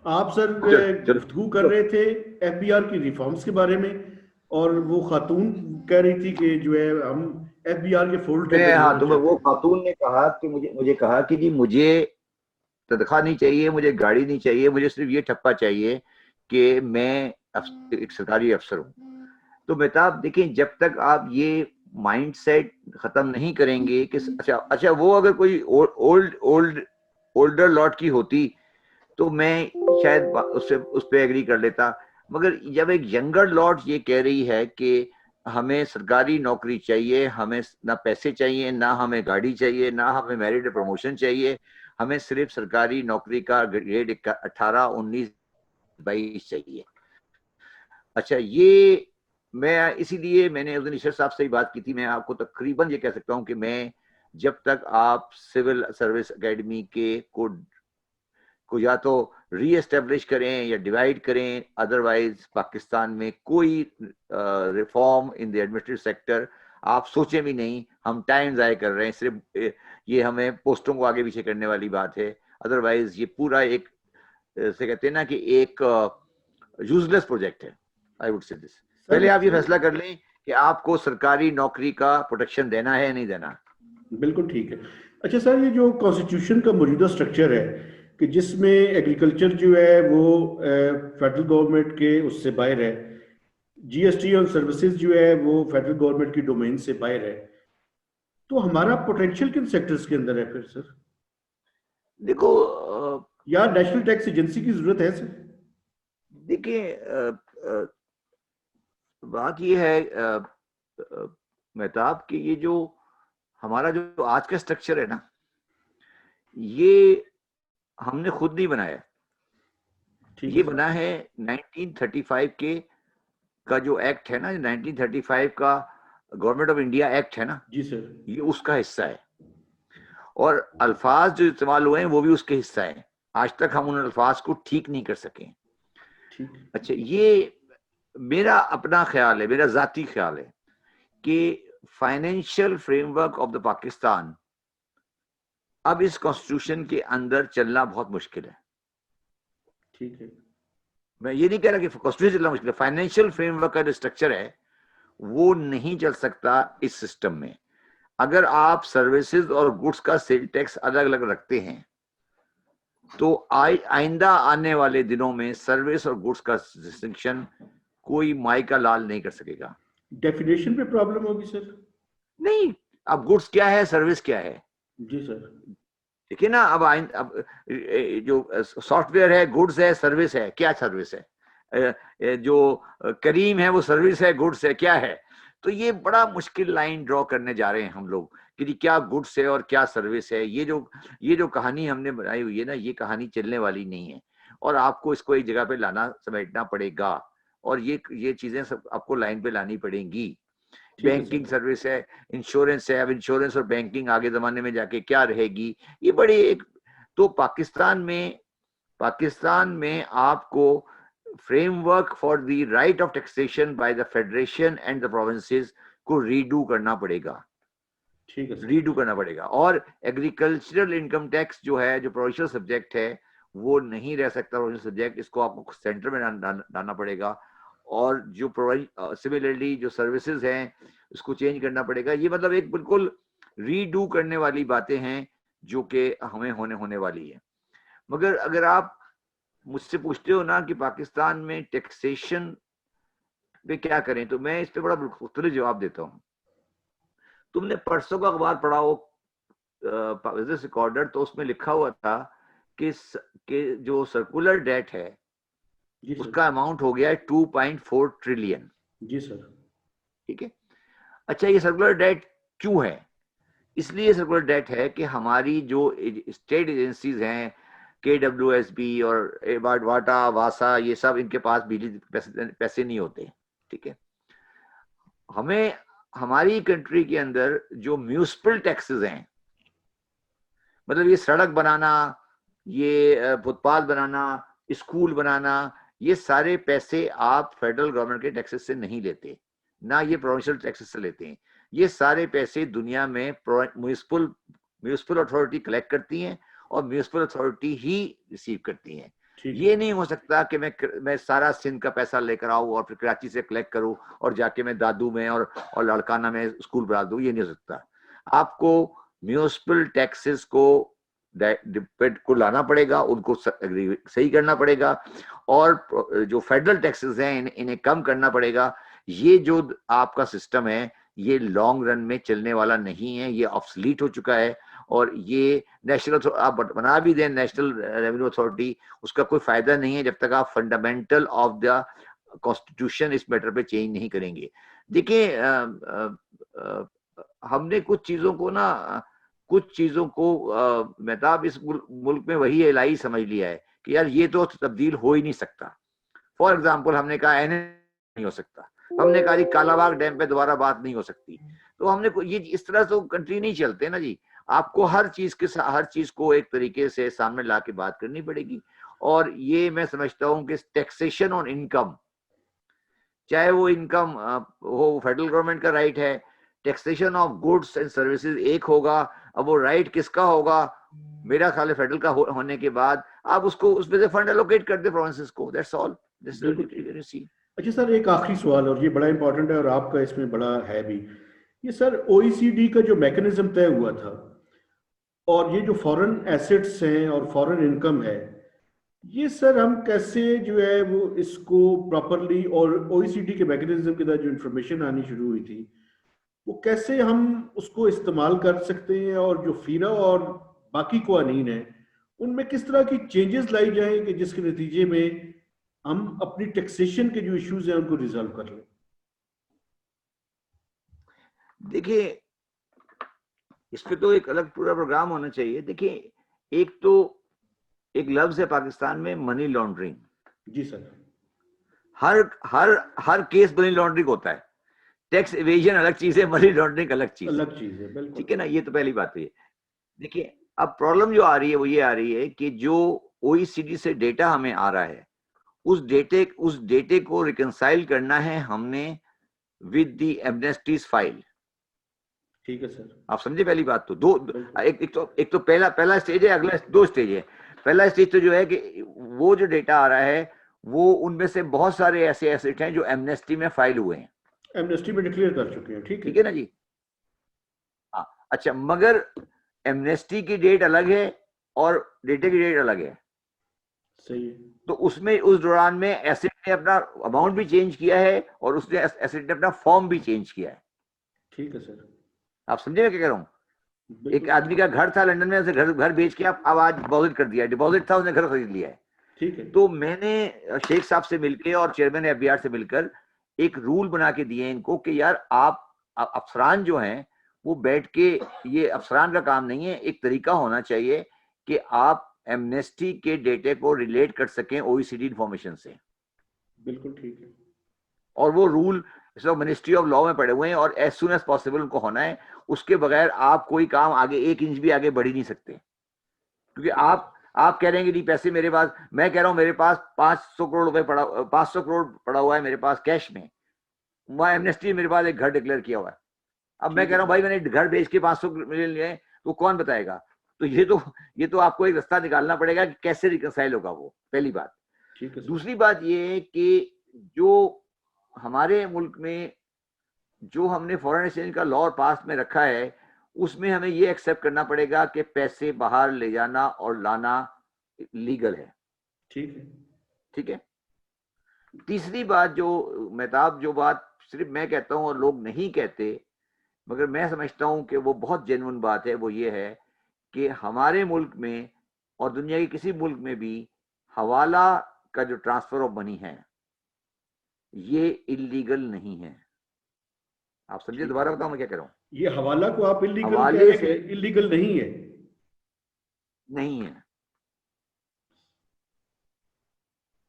आप सर गुफ्तगू कर रहे थे एफबीआर की रिफॉर्म्स के बारे में, और वो खातून कह रही थी कि जो है हम एफबीआर के फोल्ड के मैं, अंदर नहीं हाँ, होना तो चाहते। वो खातून ने कहा कि मुझे मुझे कहा कि जी मुझे तनख्वाह नहीं चाहिए, मुझे गाड़ी नहीं चाहिए, मुझे सिर्फ ये ठप्पा चाहिए कि मैं एक सरकारी अफसर हूँ। तो मेहताब देखिए, जब तक आप ये माइंडसेट खत्म नहीं करेंगे कि अच्छा अच्छा, वो अगर कोई ओल्ड ओल्ड ओल्डर लॉट की होती तो मैं शायद उससे उस पर एग्री कर लेता। मगर जब एक यंगर लॉट ये कह रही है कि हमें सरकारी नौकरी चाहिए, हमें ना पैसे चाहिए, ना हमें गाड़ी चाहिए, ना हमें मेरिट प्रमोशन चाहिए, हमें सिर्फ सरकारी नौकरी का ग्रेड 18, 19, 22 चाहिए। अच्छा, ये मैं इसीलिए मैंने उस दिन ईश्वर साहब से ही बात की थी। मैं आपको तकरीबन ये कह सकता हूँ कि मैं, जब तक आप सिविल सर्विस एकेडमी के को या तो री एस्टेब्लिश करें या डिवाइड करें, अदरवाइज पाकिस्तान में कोई reform in the administrative sector आप सोचें भी नहीं। हम टाइम ज़ाय कर रहे हैं, सिर्फ ये हमें पोस्टों को आगे पीछे करने वाली बात है। अदरवाइज ये पूरा एक से कहते हैं ना कि एक यूजलेस प्रोजेक्ट है। I would say this, sir पहले आप ये फैसला कर लें कि आपको सरकारी नौकरी का प्रोटेक्शन देना है या नहीं देना। बिल्कुल ठीक है। अच्छा सर, ये जो कॉन्स्टिट्यूशन का मौजूदा स्ट्रक्चर है कि जिसमें एग्रीकल्चर जो है वो फेडरल गवर्नमेंट के उससे बाहर है, जीएसटी और सर्विसेज जो है वो फेडरल गवर्नमेंट की डोमेन से बाहर है, तो हमारा पोटेंशियल किन सेक्टर्स के अंदर है फिर सर? देखो, या नेशनल टैक्स एजेंसी की जरूरत है सर? देखिए, बात ये है मेहताब कि ये जो हमारा जो आज का स्ट्रक्चर है ना, ये हमने खुद नहीं बनाया। ठीक ये है सर। बना है 1935 के का जो एक्ट है ना, 1935 का गवर्नमेंट ऑफ इंडिया एक्ट है ना, जी सर। ये उसका हिस्सा है। और अल्फाज जो इस्तेमाल हुए हैं वो भी उसके हिस्सा है। आज तक हम उन अल्फाज को ठीक नहीं कर सके। ठीक है। अच्छा, ये मेरा अपना ख्याल है, मेरा जाती ख्याल है कि financial framework of the Pakistan अब इस कॉन्स्टिट्यूशन के अंदर चलना बहुत मुश्किल है। ठीक है। मैं ये नहीं कह रहा कि कॉन्स्टिट्यूशन चलना मुश्किल है, फाइनेंशियल फ्रेमवर्क का जो स्ट्रक्चर है वो नहीं चल सकता इस सिस्टम में। अगर आप सर्विसेज और गुड्स का सेल टैक्स अलग अलग रखते हैं तो आइंदा आने वाले दिनों में सर्विस और गुड्स का डिस्टिंक्शन कोई माई का लाल नहीं कर सकेगा। डेफिनेशन पे प्रॉब्लम होगी सर? नहीं, अब गुड्स क्या है, सर्विस क्या है? जी सर। देखिए ना, अब जो सॉफ्टवेयर है गुड्स है, सर्विस है, क्या सर्विस है? जो करीम है वो सर्विस है, गुड्स है, क्या है? तो ये बड़ा मुश्किल लाइन ड्रॉ करने जा रहे हैं हम लोग कि क्या गुड्स है और क्या सर्विस है। ये जो कहानी हमने बनाई हुई है ना, ये कहानी चलने वाली नहीं है। और आपको इसको एक जगह पे लाना, समेटना पड़ेगा। और ये चीजें सब आपको लाइन पे लानी पड़ेंगी। ठीक है बैंकिंग सर। सर्विस है, इंश्योरेंस है। अब इंश्योरेंस और बैंकिंग आगे जमाने में जाके क्या रहेगी, ये बड़ी एक, तो पाकिस्तान में आपको framework for the right of taxation by the federation and the provinces को रीडू करना पड़ेगा। ठीक है सर। रीडू करना पड़ेगा। और एग्रीकल्चरल इनकम टैक्स जो है, जो प्रोविंशियल सब्जेक्ट है, वो नहीं रह सकता प्रोविंशियल सब्जेक्ट, इसको आपको सेंटर में डालना पड़ेगा। और जो सिमिलरली जो सर्विसेज हैं उसको चेंज करना पड़ेगा। ये मतलब एक बिल्कुल रीडू करने वाली बातें हैं जो कि हमें होने होने वाली है। मगर अगर आप मुझसे पूछते हो ना कि पाकिस्तान में टैक्सेशन पे क्या करें, तो मैं इस पे बड़ा मुख्तलिफ जवाब देता हूँ। तुमने परसों का अखबार पढ़ा हो, बिजनेस रिकॉर्डर, तो उसमें लिखा हुआ था कि जो सर्कुलर डेट है जी सर। उसका अमाउंट हो गया है 2.4 ट्रिलियन। जी सर। ठीक है। अच्छा, ये सर्कुलर डेट क्यों है? इसलिए सर्कुलर डेट है कि हमारी जो स्टेट एजेंसीज हैं, KWSB और वाटा, वासा, ये सब, इनके पास बिजली पैसे नहीं होते। ठीक है। हमें हमारी कंट्री के अंदर जो म्यूनिसिपल टैक्सेस हैं, मतलब ये सड़क बनाना, ये फुटपाथ बनाना, स्कूल बनाना, ये सारे पैसे आप फेडरल गवर्नमेंट के टैक्सेस से नहीं लेते, ना ये प्रोविंशियल टैक्सेस से लेते हैं। ये सारे पैसे दुनिया में म्यूनिसिपल म्यूनिसिपल अथॉरिटी कलेक्ट करती हैं और म्यूनिसिपल अथॉरिटी ही रिसीव करती हैं। ठीक है। ये नहीं हो सकता कि मैं सारा सिंध का पैसा लेकर आऊं और फिर कराची से कलेक्ट करूं और जाके मैं दादू में और लड़काना में स्कूल बढ़ा दूं, ये नहीं हो सकता। आपको म्यूनिसिपल टैक्सेस को लाना पड़ेगा, उनको सही करना पड़ेगा, और जो फेडरल टैक्सेस हैं इन्हें कम करना पड़ेगा। ये जो आपका सिस्टम है ये लॉन्ग रन में चलने वाला नहीं है, ये ऑब्सलीट हो चुका है। और ये नेशनल, आप बना भी दें नेशनल रेवेन्यू अथॉरिटी, उसका कोई फायदा नहीं है जब तक आप फंडामेंटल ऑफ द कॉन्स्टिट्यूशन इस मैटर पे चेंज नहीं करेंगे। देखिए हमने कुछ चीजों को मेहताब इस मुल्क में वही इलाही समझ लिया है कि यार ये तो तब्दील हो ही नहीं सकता। फॉर एग्जाम्पल हमने कहा नहीं हो सकता, हमने कहा जी कालाबाग डैम पे दोबारा बात नहीं हो सकती। तो हमने ये इस तरह तो कंट्री नहीं चलते ना जी। आपको हर चीज को एक तरीके से सामने ला के बात करनी पड़ेगी। और ये मैं समझता हूँ कि टैक्सेशन ऑन इनकम, चाहे वो इनकम हो, फेडरल गवर्नमेंट का राइट है, taxation of goods and services एक होगा। अब वो राइट किसका होगा? मेरा ख्याल है फेडरल का होने के बाद आप उसको उसमें से फंड एलोकेट कर दे प्रोविंसेस को, दैट्स ऑल। अच्छा सर, एक आखिरी सवाल, और ये बड़ा इंपॉर्टेंट है और आपका इसमें बड़ा है भी। ये सर OECD का जो मैकेनिज्म तय हुआ था, और ये जो फॉरेन एसेट्स हैं और फॉरेन इनकम है, ये सर हम कैसे जो है वो इसको प्रॉपरली, और OECD के मैकेनिज्म के तहत जो इंफॉर्मेशन आनी शुरू हुई थी, वो कैसे हम उसको इस्तेमाल कर सकते हैं, और जो फीरा और बाकी कवानीन है उनमें किस तरह की चेंजेस लाई जाएं कि जिसके नतीजे में हम अपनी टैक्सेशन के जो इश्यूज हैं उनको रिजॉल्व कर लें। देखिए इस पे तो एक अलग पूरा प्रोग्राम होना चाहिए। देखिए एक लफ्ज है पाकिस्तान में, मनी लॉन्ड्रिंग। जी सर। हर केस मनी लॉन्ड्रिंग होता है। टैक्स इवेजन अलग चीज है, मनी लॉन्ड्रिंग अलग चीज है। अलग चीज है, बिल्कुल। ठीक है ना, ये तो पहली बात है। देखिए अब प्रॉब्लम जो आ रही है वो ये आ रही है कि जो OECD से डेटा हमें आ रहा है, उस डेटे को रिकंसाइल करना है हमने विद द एमनेस्टीज फाइल। ठीक है सर। आप समझे पहली बात तो। एक तो पहला स्टेज है, अगला 2 स्टेज है। पहला स्टेज तो जो है कि वो जो डेटा आ रहा है वो उनमें से बहुत सारे ऐसे एसेट हैं जो एमनेस्टी में फाइल हुए हैं, एमनेस्टी में डिक्लेयर कर चुके हैं। ठीक है ना जी। हाँ अच्छा, मगर एमनेस्टी की डेट अलग है और डेटे की डेट अलग है। सही है। तो उसमें उस दौरान में एसेट ने अपना अमाउंट भी चेंज किया है और उसने एसेट ने अपना फॉर्म भी चेंज किया है। ठीक है सर। आप समझे मैं क्या कह रहा हूँ? एक आदमी का घर था लंदन में, उसे घर बेच के आप आज डिपॉजिट कर दिया, डिपॉजिट था, उसने घर खरीद लिया है। ठीक है। तो मैंने शेख साहब से मिलकर और चेयरमैन FBI से मिलकर एक रूल बना के दिए इनको कि यार आप अफसरान जो हैं वो बैठ के, ये अफसरान का काम नहीं है, एक तरीका होना चाहिए कि आप एमनेस्टी के डेटे को रिलेट कर सकें OECD इंफॉर्मेशन से। बिल्कुल ठीक है। और वो रूल मिनिस्ट्री ऑफ लॉ में पड़े हुए हैं और एज सुन एज पॉसिबल उनको होना है। उसके बगैर आप कोई काम आगे 1 इंच भी आगे बढ़ ही नहीं सकते। क्योंकि आप कह रहे हैं कि नहीं पैसे मेरे पास, मैं कह रहा हूं मेरे पास 500 करोड़ रुपए 500 करोड़ पड़ा हुआ है मेरे पास कैश में, वहां एमनेस्टी मेरे पास एक घर डिक्लेयर किया हुआ है। अब मैं कह रहा हूं भाई मैंने घर बेच के 500 मिलियन लिए, तो कौन बताएगा? तो ये तो आपको एक रास्ता निकालना पड़ेगा कि कैसे रिकंसाइल होगा वो, पहली बात। ठीक है। दूसरी बात ये है कि जो हमारे मुल्क में जो हमने फॉरेन एक्सचेंज का लॉ पास में रखा है, उसमें हमें ये एक्सेप्ट करना पड़ेगा कि पैसे बाहर ले जाना और लाना लीगल है। ठीक है। ठीक है। तीसरी बात जो मेहताब, जो बात सिर्फ मैं कहता हूं और लोग नहीं कहते, मगर मैं समझता हूं कि वो बहुत जेन्युइन बात है, वो ये है कि हमारे मुल्क में और दुनिया के किसी मुल्क में भी हवाला का जो ट्रांसफर ऑफ मनी है ये इलीगल नहीं है। आप समझे? दोबारा बताओ मैं क्या कह रहा हूं। ये हवाला को आप इलीगल कह हवाले रहे से हैं, इलीगल नहीं है। नहीं है।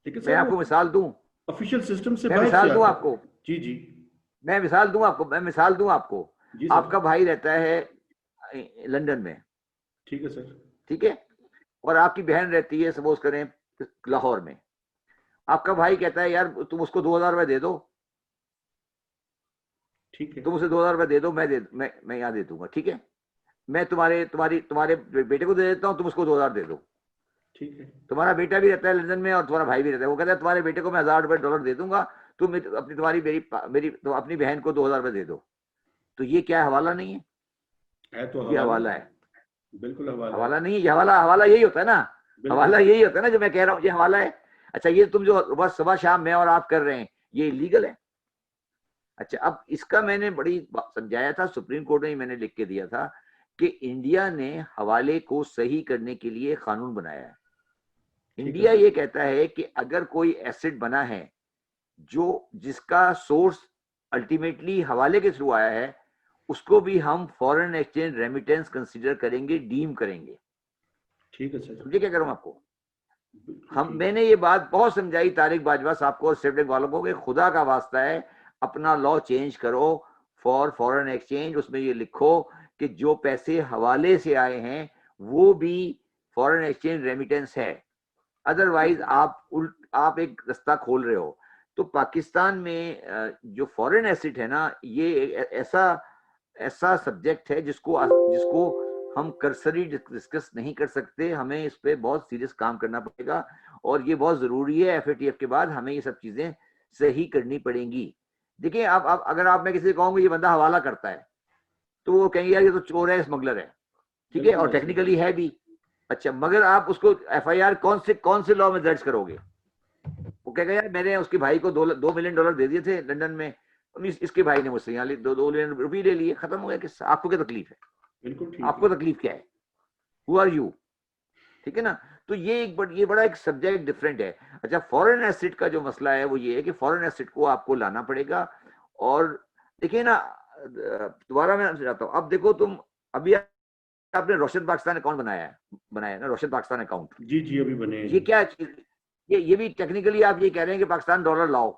लेकिन मैं सर आपको वो मिसाल दूं, ऑफिशियल सिस्टम से मैं बाहर मिसाल से दूं आता है। आपको, जी जी। मैं मिसाल दूं आपको। जी सर। आपका भाई रहता है लंदन में, ठीक है सर। ठीक है, और आपकी बहन रहती है सपोज करें लाहौर में। आपका भाई कहता है यार तुम उसको 2000 रुपए दे दो, ठीक है। तुम उसे 2000 रुपए दे दो, मैं यहाँ दे दूंगा। ठीक है, मैं तुम्हारे बेटे को दे देता हूँ, तुम उसको 2000 दे दो। ठीक है। तुम्हारा बेटा भी रहता है लंदन में और तुम्हारा भाई भी रहता है, वो कहता है तुम्हारे बेटे को मैं $1000 दे दूंगा, तुम अपनी तुम्हारी मेरी तो अपनी बहन को $2000 दे दो। तो ये क्या है, हवाला नहीं है? तो ये हवाला हवाला है। बिल्कुल हवाला है। हवाला नहीं है ये, हवाला हवाला यही होता है ना, बिल्कुल हवाला यही होता है ना जो मैं कह रहा हूँ, ये हवाला है। अच्छा ये तुम जो बस सुबह शाम मैं और आप कर रहे हैं, ये इलीगल है। अच्छा अब इसका मैंने बड़ी समझाया था, सुप्रीम कोर्ट में मैंने लिख के दिया था कि इंडिया ने हवाले को सही करने के लिए कानून बनाया है। ठीक है इंडिया सर। ये कहता है कि अगर कोई एसेट बना है जो जिसका सोर्स अल्टीमेटली हवाले के थ्रू आया है, उसको भी हम फॉरेन एक्सचेंज रेमिटेंस कंसीडर करेंगे, डीम करेंगे। ठीक है सर। समझे क्या करूं आपको? बिल्कुल ठीक। मैंने ये बात बहुत समझाई तारिक बाजवा साहब को और स्टेट बैंक वालों को कि खुदा का वास्ता है अपना लॉ चेंज करो फॉर फॉरेन एक्सचेंज। उसमें ये लिखो कि जो पैसे हवाले से आए हैं वो भी फॉरेन एक्सचेंज रेमिटेंस है। अदरवाइज आप एक रास्ता खोल रहे हो। तो पाकिस्तान में जो फॉरेन एसेट है ना, ये ऐसा ऐसा सब्जेक्ट है जिसको हम कर्सरी डिस्कस नहीं कर सकते। हमें इस पे बहुत सीरियस काम करना पड़ेगा और ये बहुत जरूरी है। एफएटीएफ के बाद हमें ये सब चीजें सही करनी पड़ेंगी। देखिए आप अगर आप मैं किसी से कहूंगा ये बंदा हवाला करता है तो वो कहेंगे यार ये तो चोर है, स्मगलर है, ठीक है, बिल्कुल और ऐसे टेक्निकली है भी। अच्छा मगर आप उसको एफआईआर कौन से लॉ में दर्ज करोगे? वो कहेगा यार मैंने उसके भाई को $2 मिलियन दे दिए थे लंदन में, इसके भाई ने मुझसे यहाँ 2 मिलियन रुपये ले लिए, खत्म हो गया किस्सा। आपको क्या तकलीफ है? बिल्कुल ठीक आपको है। तकलीफ क्या है? Who are you? ठीक है ना। तो ये बड़ा एक सब्जेक्ट डिफरेंट है। अच्छा फॉरेन एसेट का जो मसला है वो ये है कि फॉरेन एसेट को आपको लाना पड़ेगा। और देखिए ना, दोबारा मैं आपसे जाता हूँ, अब देखो तुम अभी आपने रोशन पाकिस्तान अकाउंट बनाया ना, रोशन पाकिस्तान अकाउंट। जी जी अभी बने हैं। ये क्या चीज, ये भी टेक्निकली आप ये कह रहे हैं कि पाकिस्तान डॉलर लाओ।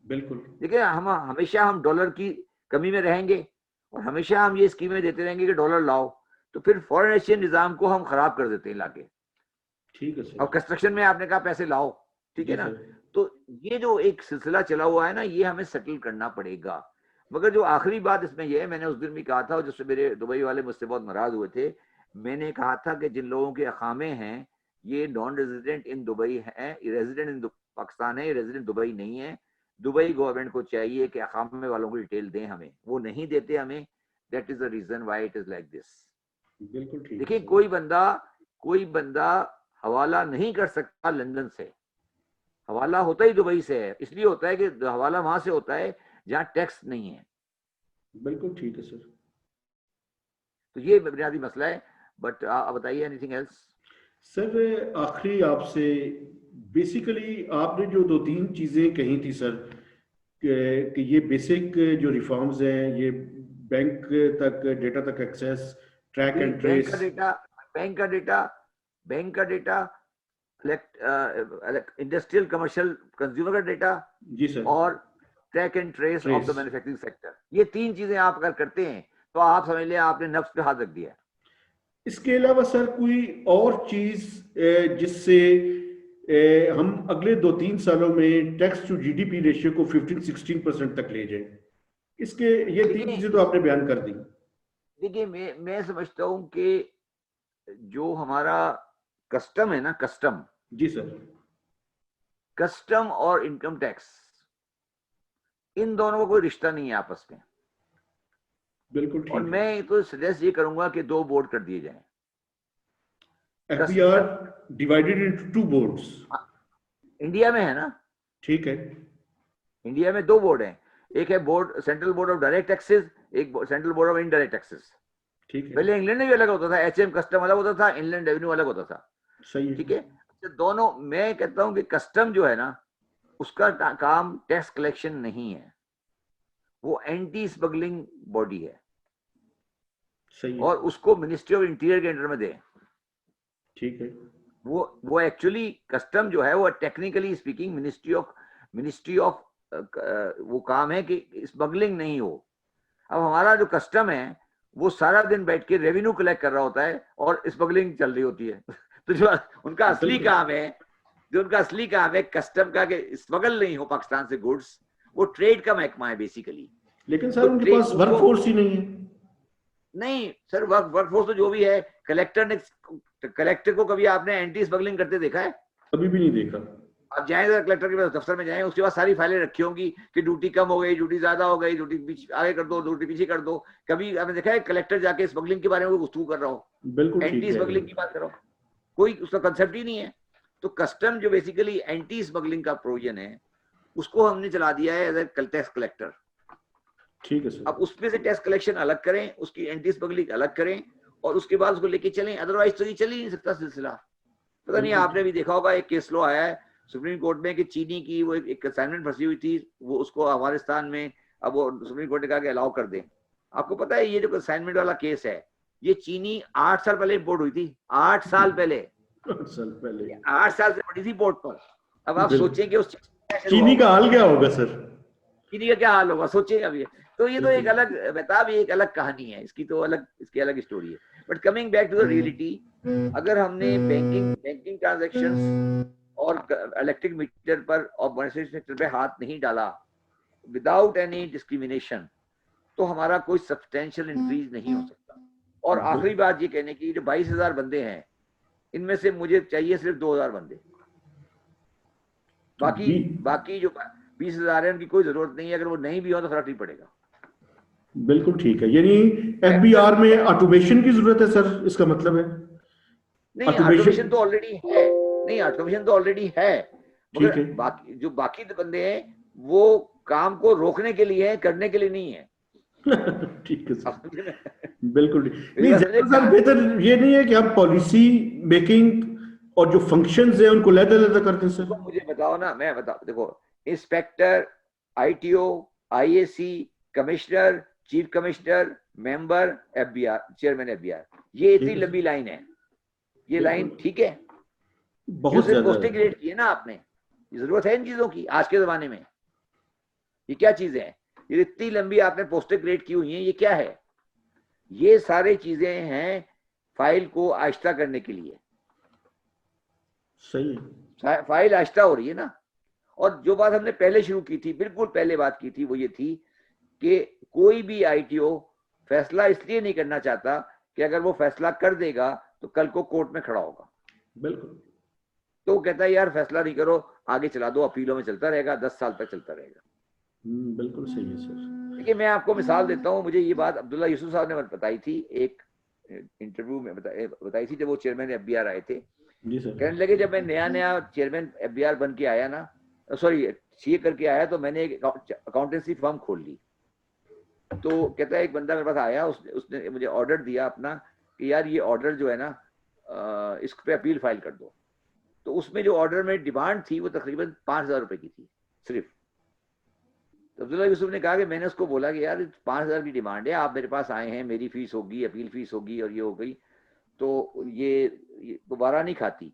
बिल्कुल। देखिए हम डॉलर की कमी में रहेंगे और हमेशा हम ये स्कीमें देते रहेंगे कि डॉलर लाओ, तो फिर फॉरेन एक्सचेंज निजाम को हम खराब कर देते हैं लाके। ठीक है और सर। कंस्ट्रक्शन में आपने कहा पैसे लाओ, ठीक है जी ना। सर। तो ये जो एक सिलसिला चला हुआ है ना, ये हमें सेटल करना पड़ेगा। मगर जो आखिरी बात इसमें यह है, मैंने उस दिन भी कहा था और जिससे मेरे दुबई वाले मुझसे बहुत नाराज हुए थे, मैंने कहा था कि जिन लोगों के अकामे हैं ये नॉन रेजिडेंट इन दुबई है, रेजिडेंट इन पाकिस्तान है, रेजिडेंट दुबई नहीं है। दुबई गवर्नमेंट को चाहिए कि अकामे वालों को डिटेल दें हमें, वो नहीं देते हमें। That is the reason why it is like this. बिल्कुल ठीक है देखिए सर। कोई बंदा हवाला नहीं कर सकता लंदन से, हवाला होता ही दुबई से है। इसलिए होता है कि हवाला वहां से होता है जहां टैक्स नहीं है। बिल्कुल ठीक है सर। तो ये बुनियादी मसला है। बट आप बताइए एनीथिंग एल्स? सर आखिरी आपसे बेसिकली आपने जो दो तीन चीज़ें कही थी सर कि ये बेसिक जो रिफॉर्म्स हैं, ये बैंक तक डेटा तक access, track and bank trace. का डेटा, बैंक का डेटा, बैंक का डेटा, इंडस्ट्रियल कमर्शियल कंज्यूमर का डेटा, जी सर। और track and trace of the trace. Manufacturing sector. ये 3 चीजें आप अगर करते हैं तो आप समझ लें आपने नफ्स पे हाथ रख दिया। इसके अलावा सर कोई और चीज़ जिससे हम अगले 2-3 सालों में टैक्स टू जीडीपी रेशियो को 15-16% तक ले जाएं? इसके ये तीन देखिए चीजें तो आपने बयान कर दी। देखिए मैं समझता हूं कि जो हमारा कस्टम है ना, जी सर। कस्टम और इनकम टैक्स, इन दोनों का कोई रिश्ता नहीं है आपस में। बिल्कुल और ठीक है। मैं तो सजेस्ट ये करूंगा कि 2 बोर्ड कर दिए जाएं। FBR divided into 2 boards. India में है ना, ठीक है। इंडिया में 2 बोर्ड हैं। एक है board central board of direct taxes, एक central board of indirect taxes. ठीक है। पहले इंग्लैंड में भी अलग होता था, एचएम कस्टम अलग होता था, इनलैंड रेवेन्यू अलग होता था, सही है। ठीक है। अच्छा, दोनों, मैं कहता हूं कि कस्टम जो है ना उसका काम टैक्स कलेक्शन नहीं है, वो एंटी स्मगलिंग बॉडी है सही है। और उसको मिनिस्ट्री ऑफ इंटीरियर के अंडर में दे। ठीक है। वो एक्चुअली कस्टम जो है वो टेक्निकली स्पीकिंग मिनिस्ट्री ऑफ वो काम है कि स्मगलिंग नहीं हो। अब हमारा जो कस्टम है वो सारा दिन बैठ के रेवेन्यू कलेक्ट कर रहा होता है और स्मगलिंग चल रही होती है। तो जो उनका असली बिल्कुल। काम है, जो उनका असली काम है कस्टम का, कि स्मगल नहीं हो पाकिस्तान से गुड्स, वो ट्रेड का महकमा है बेसिकली। लेकिन तो सर उनके ट्रेड पास उनको वर्कफोर्स ही नहीं है। नहीं सर, वर्कफोर्स तो जो भी है, कलेक्टर ने तो कलेक्टर को कभी आपने एंटी स्मगलिंग करते देखा है? कभी भी नहीं देखा। आप जाएं जरा कलेक्टर के पास दफ्तर में जाएं, उसके बाद सारी फाइलें रखी होंगी कि ड्यूटी कम हो गई, ड्यूटी ज्यादा हो गई, ड्यूटी पीछे आगे कर दो, ड्यूटी पीछे कर दो। कभी आपने देखा है कलेक्टर जाके स्मगलिंग के बारे में गुफ्तगू कर रहा हो, बिल्कुल ठीक एंटी है। स्मगलिंग की बात कर रहा हो? कोई उसका कंसेप्ट ही नहीं है। तो कस्टम जो बेसिकली एंटी स्मगलिंग का प्रोविजन है, उसको हमने चला दिया है एज ए टैक्स कलेक्टर। ठीक है सर। अब उसमें से टैक्स कलेक्शन अलग करें, उसकी एंटी स्मगलिंग अलग करें, और उसके बाद उसको लेके चलें, अदरवाइज तो ये चल ही नहीं सकता सिलसिला। पता नहीं आपने भी देखा होगा, एक केस लो आया है सुप्रीम कोर्ट में कि चीनी की वो एक असाइनमेंट फंसी हुई थी, वो उसको अफगानिस्तान में, अब वो सुप्रीम कोर्ट ने कहा कि अलाउ कर दें। आपको पता है ये जो असाइनमेंट वाला केस है, ये चीनी 8 साल पहले इंपोर्ट हुई थी, 8 साल पहले, 8 साल पहले, 8 साल से पड़ी थी पोर्ट पर। अब आप सोचें कि उस चीनी का हाल क्या होगा सर? चीनी का क्या हाल होगा, सोचें अभी। तो ये तो एक अलग बेताब, एक अलग कहानी है, इसकी तो अलग, इसकी अलग स्टोरी है। But coming back to the reality, अगर हमने बैंकिंग ट्रांजैक्शंस और इलेक्ट्रिक मीटर पर और बेनिफिशियल सेक्टर पे हाथ नहीं डाला विदाउट एनी डिस्क्रिमिनेशन, तो हमारा कोई सब्सटेंशियल इंक्रीज नहीं हो सकता। और आखिरी बात ये कहने की, जो 22,000 बंदे हैं, इनमें से मुझे चाहिए सिर्फ 2,000 बंदे, बाकी जो 20,000 है उनकी कोई जरूरत नहीं है। अगर वो नहीं भी हो तो फर्क नहीं पड़ेगा। बिल्कुल ठीक है। यानी एफबीआर में ऑटोमेशन की जरूरत है सर, इसका मतलब है? नहीं, ऑटोमेशन तो ऑलरेडी है, नहीं ऑटोमेशन तो ऑलरेडी है, मगर बाकी बंदे हैं वो काम को रोकने के लिए है, करने के लिए नहीं है। ठीक है सर, बिल्कुल नहीं सर। बेहतर ये नहीं है कि हम पॉलिसी मेकिंग और जो फंक्शंस हैं उनको लहदा करते हैं सर? तो मुझे बताओ ना, मैं बताओ, देखो inspector, ITO, IAC, commissioner, chief commissioner, member, FBR, chairman FBR, ये इतनी लंबी लाइन है। ये लाइन ठीक है, बहुत ज्यादा पोस्टिंग क्रिएट की है ना आपने, जरूरत है इन चीजों की आज के जमाने में? ये क्या चीजें हैं, ये इतनी लंबी आपने पोस्टें क्रिएट की हुई हैं, ये क्या है? ये सारी चीजें हैं फाइल को आहिस्ता करने के लिए। सही है, फाइल आहिस्ता हो रही है ना। और जो बात हमने पहले शुरू की थी, बिल्कुल पहले बात की थी, वो ये थी कि कोई भी आईटीओ फैसला इसलिए नहीं करना चाहता कि अगर वो फैसला कर देगा तो कल को कोर्ट में खड़ा होगा। बिल्कुल। तो वो कहता है यार फैसला नहीं करो, आगे चला दो, अपीलों में चलता रहेगा, 10 साल तक चलता रहेगा। बिल्कुल सही है सर। देखिए मैं आपको मिसाल देता हूँ, मुझे ये बात अब्दुल्ला यूसुफ साहब ने बताई थी, एक इंटरव्यू में बताई थी, जब वो चेयरमैन एफबीआर आए थे। जी सर। कहने लगे जब मैं नया चेयरमैन एफबीआर बन के आया ना, सॉरी सीए करके आया, तो मैंने एक अकाउंटेंसी फर्म खोल ली। तो कहता है एक बंदा मेरे पास आया, उसने मुझे ऑर्डर दिया अपना कि यार ये ऑर्डर जो है ना, इस पे अपील फाइल कर दो। तो उसमें जो ऑर्डर में डिमांड थी वो तकरीबन 5,000 रुपए की थी सिर्फ। तो अब्दुल्ला यूसुफ ने कहा कि मैंने उसको बोला कि यार 5,000 की डिमांड है, आप मेरे पास आए हैं, मेरी फीस होगी, अपील फीस होगी और ये हो गई, तो ये दोबारा नहीं खाती।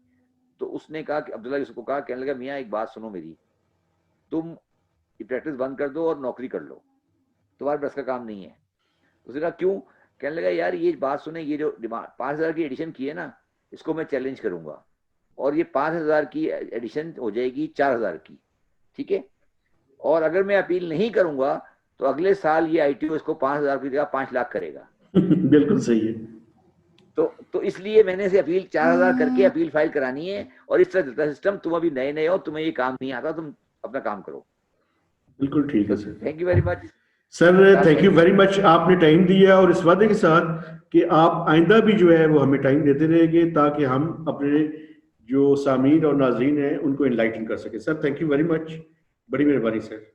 तो उसने कहा कि अब्दुल्ला यूसुफ को कहा, कहने लगा मियाँ एक बात सुनो मेरी, तुम ये प्रैक्टिस बंद कर दो और नौकरी कर लो, तुम्हारे बस का काम नहीं है। उसने कहा क्यों? कहने लगा यार ये बात सुने, ये जो डिमांड 5,000 की एडिशन की है ना, इसको मैं चैलेंज करूंगा और ये 5,000 की एडिशन हो जाएगी 4,000 की, ठीक है? और अगर मैं अपील नहीं करूंगा तो अगले साल ये आईटीओ इसको 5,000 की जगह 5 लाख करेगा। बिल्कुल सही है। तो इसलिए मैंने इसे अपील 4,000 करके अपील फाइल करानी है, और इस तरह चलता है सिस्टम। तुम अभी नए हो, तुम्हें ये काम नहीं आता, तुम अपना काम करो। बिल्कुल ठीक है sir. Thank you very much sir, thank you very much, आपने टाइम दिया और इस वादे के साथ कि आप आइंदा भी जो है वो हमें टाइम देते रहेंगे ताकि हम अपने जो सामीन और नाज़रीन हैं उनको इनलाइटन कर सके। Sir thank you very much, बड़ी मेहरबानी सर।